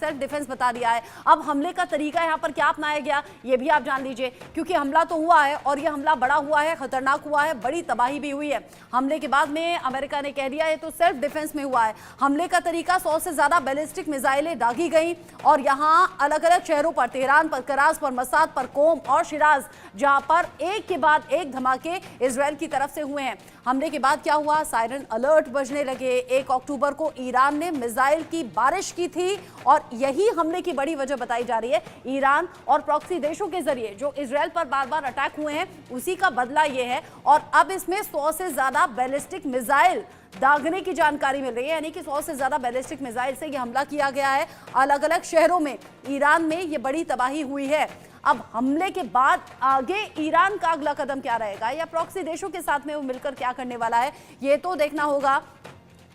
Self defence बता दिया है। अब हमले का तरीका यहाँ पर क्या अपनाया गया ये भी आप जान लीजिए, क्योंकि हमला तो हुआ है और ये हमला बड़ा हुआ है, खतरनाक हुआ है, बड़ी तबाही भी हुई है। हमले के बाद में अमेरिका ने कह दिया है तो सेल्फ डिफेंस में हुआ है। हमले का तरीका 100 से ज्यादा बैलिस्टिक मिसाइलें दागी गई और यहाँ अलग अलग शहरों पर, तेहरान पर, कराज पर, मसाद पर, कोम और शिराज, जहां पर एक के बाद एक धमाके इजराइल की तरफ से हुए हैं। हमले के बाद क्या हुआ, सायरन अलर्ट बजने लगे। 1 अक्टूबर को ईरान ने मिसाइल की बारिश की थी और यही हमले की बड़ी वजह बताई जा रही है। ईरान और प्रॉक्सी देशों के जरिए जो इजराइल पर बार बार अटैक हुए हैं उसी का बदला ये है। और अब इसमें 100 से ज्यादा बैलिस्टिक मिसाइल दागने की जानकारी मिल रही है, यानी कि 100 से ज्यादा बैलिस्टिक मिसाइल से यह हमला किया गया है अलग अलग शहरों में। ईरान में यह बड़ी तबाही हुई है। अब हमले के बाद आगे ईरान का अगला कदम क्या रहेगा या प्रॉक्सी देशों के साथ में वो मिलकर क्या करने वाला है ये तो देखना होगा।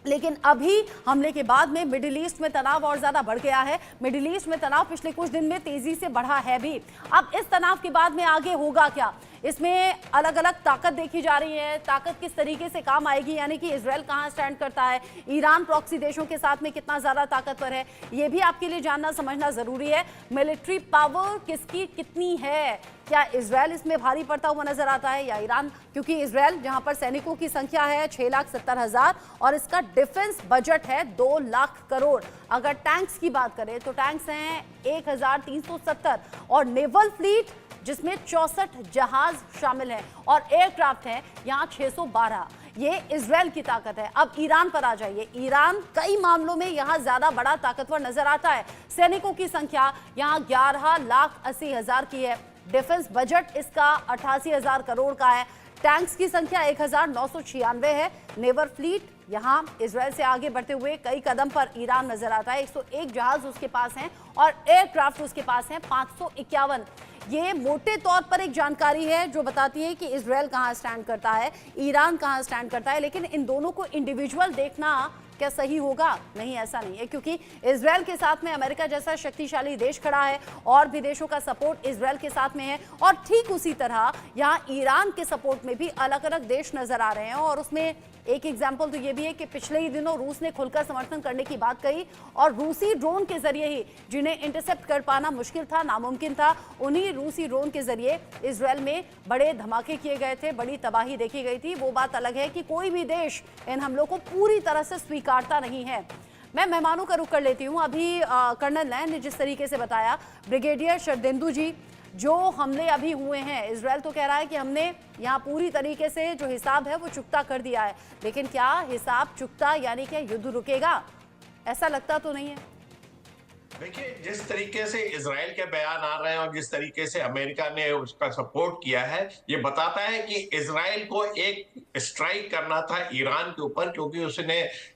लेकिन अभी हमले के बाद में मिडिल ईस्ट में तनाव और ज्यादा बढ़ गया है। मिडिल ईस्ट में तनाव पिछले कुछ दिन में तेजी से बढ़ा है भी। अब इस तनाव के बाद में आगे होगा क्या, इसमें अलग अलग ताकत देखी जा रही है। ताकत किस तरीके से काम आएगी, यानी कि इजराइल कहां स्टैंड करता है, ईरान प्रॉक्सी देशों के साथ में कितना ज्यादा ताकतवर है, ये भी आपके लिए जानना समझना जरूरी है। मिलिट्री पावर किसकी कितनी है, क्या इजराइल इसमें भारी पड़ता हुआ नजर आता है या ईरान, क्योंकि इजराइल जहां पर सैनिकों की संख्या है 6,70,000 और इसका डिफेंस बजट है 2 लाख करोड़। अगर टैंक्स की बात करें तो टैंक्स हैं 1,370 और नेवल फ्लीट जिसमें 64 जहाज शामिल हैं और एयरक्राफ्ट हैं यहाँ 612। ये इजराइल की ताकत है। अब ईरान पर आ जाइए। ईरान कई मामलों में यहाँ ज्यादा बड़ा ताकतवर नजर आता है। सैनिकों की संख्या यहाँ 11,80,000 की है। डिफेंस बजट इसका 88,000 करोड़ का है। टैंक्स की संख्या 1,996 है। नेवल फ्लीट यहाँ इजराइल से आगे बढ़ते हुए कई कदम पर ईरान नजर आता है। 101 जहाज उसके पास हैं और एयरक्राफ्ट उसके पास हैं 551। ये मोटे तौर पर एक जानकारी है जो बताती है कि इजराइल कहां स्टैंड करता है, ईरान कहां स्टैंड करता है। लेकिन इन दोनों को इंडिविजुअल देखना क्या सही होगा? नहीं, ऐसा नहीं है, क्योंकि इजराइल के साथ में अमेरिका जैसा शक्तिशाली देश खड़ा है और भी देशों का सपोर्ट इजराइल के साथ में है। और ठीक उसी तरह यहाँ ईरान के सपोर्ट में भी अलग अलग देश नजर आ रहे हैं। और उसमें एक एग्जाम्पल तो ये भी है कि पिछले ही दिनों रूस ने खुलकर समर्थन करने की बात कही और रूसी ड्रोन के जरिए ही, जिन्हें इंटरसेप्ट कर पाना मुश्किल था, नामुमकिन था, उन्हीं रूसी ड्रोन के जरिए इजराइल में बड़े धमाके किए गए थे, बड़ी तबाही देखी गई थी। वो बात अलग है कि कोई भी देश इन हमलों को पूरी तरह से स्वीकारता नहीं है। मैं मेहमानों का रुख कर लेती हूँ। अभी कर्नल नैन ने जिस तरीके से बताया, ब्रिगेडियर शरदेंदु जी, जो हमले अभी हुए हैं, इजराइल तो कह रहा है कि हमने यहाँ पूरी तरीके से जो हिसाब है वो चुकता कर दिया है, लेकिन क्या हिसाब चुकता यानी क्या युद्ध रुकेगा? ऐसा लगता तो नहीं है। देखिए, जिस तरीके से इजराइल के बयान आ रहे हैं और जिस तरीके से अमेरिका ने उसका सपोर्ट किया है, ये बताता है कि इजराइल को एक स्ट्राइक करना था ईरान के ऊपर, क्योंकि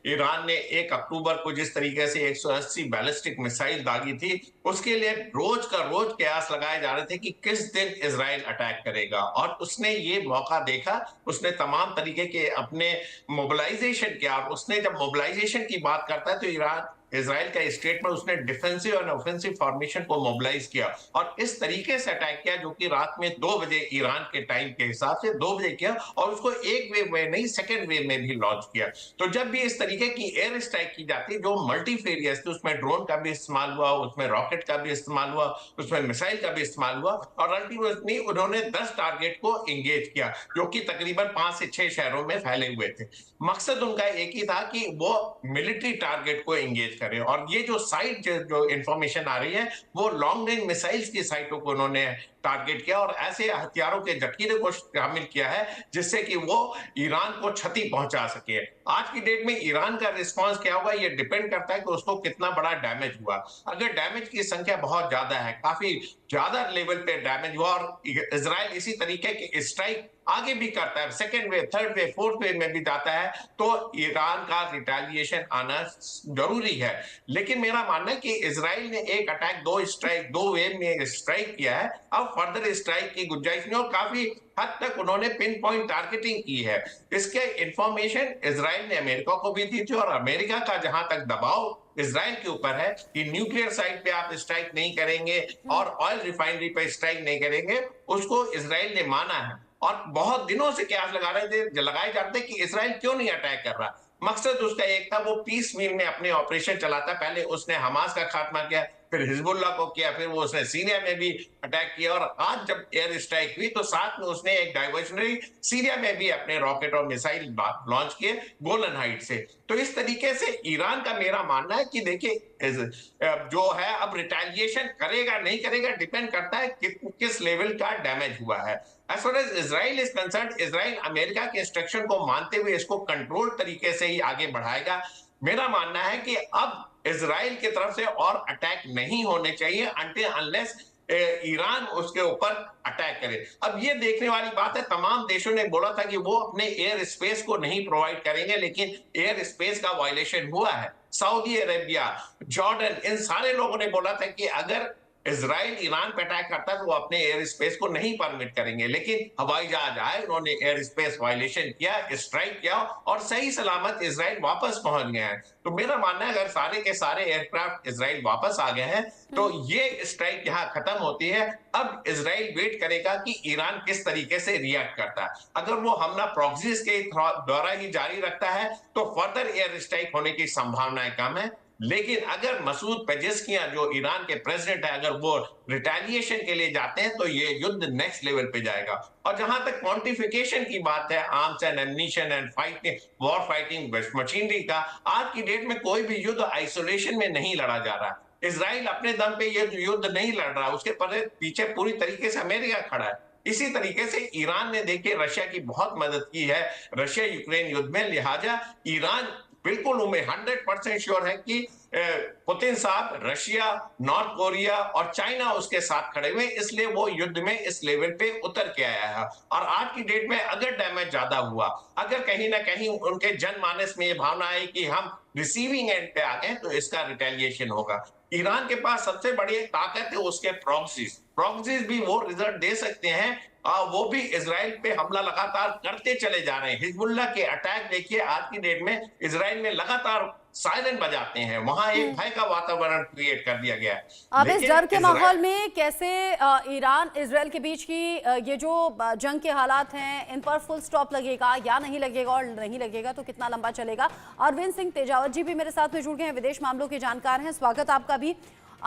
ईरान ने 1 अक्टूबर को जिस तरीके से 180 बैलिस्टिक मिसाइल दागी थी, उसके लिए रोज का रोज कयास लगाए जा रहे थे कि किस दिन इजराइल अटैक करेगा। और उसने ये मौका देखा, उसने तमाम तरीके के अपने मोबिलाइजेशन किया। उसने जब मोबिलाइजेशन की बात करता है तो इजराइल का स्टेटमेंट, उसने डिफेंसिव और ऑफेंसिव फॉर्मेशन को मोबिलाइज किया और इस तरीके से अटैक किया, जो कि रात में 2 बजे ईरान के टाइम के हिसाब से 2 बजे किया और उसको एक वेव में नहीं, सेकेंड वेव में भी लॉन्च किया। तो जब भी इस तरीके की एयर स्ट्राइक की जाती है जो मल्टीफेरियस थी, उसमें ड्रोन का भी इस्तेमाल हुआ, उसमें रॉकेट का भी इस्तेमाल हुआ, उसमें मिसाइल का भी इस्तेमाल हुआ और अल्टीमेटली उन्होंने 10 टारगेट को इंगेज किया, जो कि तकरीबन 5 से 6 शहरों में फैले हुए थे। मकसद उनका एक ही था कि वो मिलिट्री टारगेट को इंगेज करें। और ये जो साइट जो इंफॉर्मेशन आ रही है, वो लॉन्ग रेंज मिसाइल्स की साइटों को उन्होंने टारगेट किया और ऐसे हथियारों के जखीरे को शामिल किया है जिससे कि वो ईरान को क्षति पहुंचा सके। आज की डेट में ईरान का रिस्पांस क्या होगा, ये डिपेंड करता है कि उसको कितना बड़ा डैमेज हुआ। अगर डैमेज की संख्या बहुत ज्यादा है, काफी ज्यादा लेवल पे डैमेज हुआ और इजराइल इसी तरीके की स्ट्राइक आगे भी करता है, second wave, third wave, fourth wave में भी जाता है, तो ईरान का रिटेलिएशन आना जरूरी है। लेकिन मेरा मानना है कि इजराइल ने एक अटैक, 2 वेव में स्ट्राइक किया है, अब फर्दर स्ट्राइक की गुंजाइश नहीं और काफी हद तक उन्होंने पिन पॉइंट टारगेटिंग की है। इसके इंफॉर्मेशन इजराइल ने अमेरिका को भी दी थी और अमेरिका का जहां तक दबाव इजराइल के ऊपर है कि न्यूक्लियर साइट पे आप स्ट्राइक नहीं करेंगे और ऑयल रिफाइनरी पे स्ट्राइक नहीं करेंगे, उसको इजराइल ने माना है। और बहुत दिनों से कयास लगाए जा रहे थे कि इजराइल क्यों नहीं अटैक कर रहा। मकसद उसका एक था, वो पीस मील में अपने ऑपरेशन चलाता। पहले उसने हमास का खात्मा किया, फिर हिजबुल्लाह को किया, फिर वो उसने सीरिया में भी अटैक किया, और आज जब एयर स्ट्राइक हुई तो साथ में उसने एक डाइवर्जनरी सीरिया में भी अपने रॉकेट और मिसाइल लॉन्च किए गोलन हाइट से। तो इस तरीके से ईरान का मेरा मानना है कि देखिए जो है अब रिटेलिएशन करेगा नहीं करेगा डिपेंड करता है किस लेवल का डैमेज हुआ है। As far as Israel is concern, Israel America के इंस्ट्रक्शन को मानते हुए इसको कंट्रोल तरीके से ही आगे बढ़ाएगा। मेरा मानना है कि अब इजराइल की तरफ से और अटैक नहीं होने चाहिए अनटिल अनलेस ईरान उसके ऊपर अटैक करे। अब ये देखने वाली बात है, तमाम देशों ने बोला था कि वो अपने एयर स्पेस को नहीं प्रोवाइड करेंगे, लेकिन एयर स्पेस का वायलेशन हुआ है। सऊदी अरेबिया, जॉर्डन, इन सारे लोगों ने बोला था कि अगर इजराइल ईरान पे अटैक करता है तो वो अपने एयर स्पेस को नहीं परमिट करेंगे, लेकिन हवाई जहाज आए, उन्होंने एयर स्पेस वायलेशन किया, स्ट्राइक किया और सही सलामत इजराइल वापस पहुंच गए हैं। तो मेरा मानना है अगर सारे के सारे एयरक्राफ्ट इजराइल वापस आ गए हैं तो ये स्ट्राइक यहां खत्म होती है। अब इजराइल वेट करेगा कि ईरान किस तरीके से रिएक्ट करता है। अगर वो हमला प्रॉक्सीज के द्वारा ही जारी रखता है तो फर्दर एयर स्ट्राइक होने की संभावनाएं कम है, लेकिन अगर मसूद पेजेस्कियां जो ईरान के प्रेसिडेंट है अगर वो रिटेलिएशन के लिए जाते हैं तो ये युद्ध नेक्स्ट लेवल पे जाएगा। और जहां तक क्वांटिफिकेशन की बात है, arms and ammunition and fighting war fighting machinery का, आज की डेट में कोई भी युद्ध आइसोलेशन में नहीं लड़ा जा रहा। इसराइल अपने दम पे ये युद्ध नहीं लड़ रहा, उसके पीछे पूरी तरीके से अमेरिका खड़ा है। इसी तरीके से ईरान ने देखिए रशिया की बहुत मदद की है रशिया यूक्रेन युद्ध में, लिहाजा ईरान बिल्कुल उम्मीद 100% श्योर है कि पुतिन साहब रशिया, नॉर्थ कोरिया और चाइना उसके साथ खड़े हुए, इसलिए वो युद्ध में इस लेवल पे उतर के आया है। और आज की डेट में अगर डैमेज ज्यादा हुआ, अगर कहीं ना कहीं उनके जनमानस में ये भावना आई कि हम रिसीविंग एंड पे आ गए, तो इसका रिटेलिएशन होगा। ईरान के पास सबसे बड़ी ताकत है उसके प्रॉक्सीज, प्रॉक्सीज भी वो रिजल्ट दे सकते हैं। वो भी इजराइल पे हमला लगातार करते चले जा रहे हैं। हिजबुल्लाह के अटैक देखिए आज की डेट में इजराइल में लगातार सायरन बजाते हैं, वहां एक भय का वातावरण क्रिएट कर दिया गया है। अब इस डर के माहौल में कैसे ईरान इजराइल के बीच की ये जो जंग के हालात हैं इन पर फुल स्टॉप लगेगा या नहीं लगेगा, और नहीं लगेगा तो कितना लंबा चलेगा? अरविंद सिंह तेजावत जी भी मेरे साथ में जुड़ गए हैं, विदेश मामलों के जानकार हैं, स्वागत आपका भी।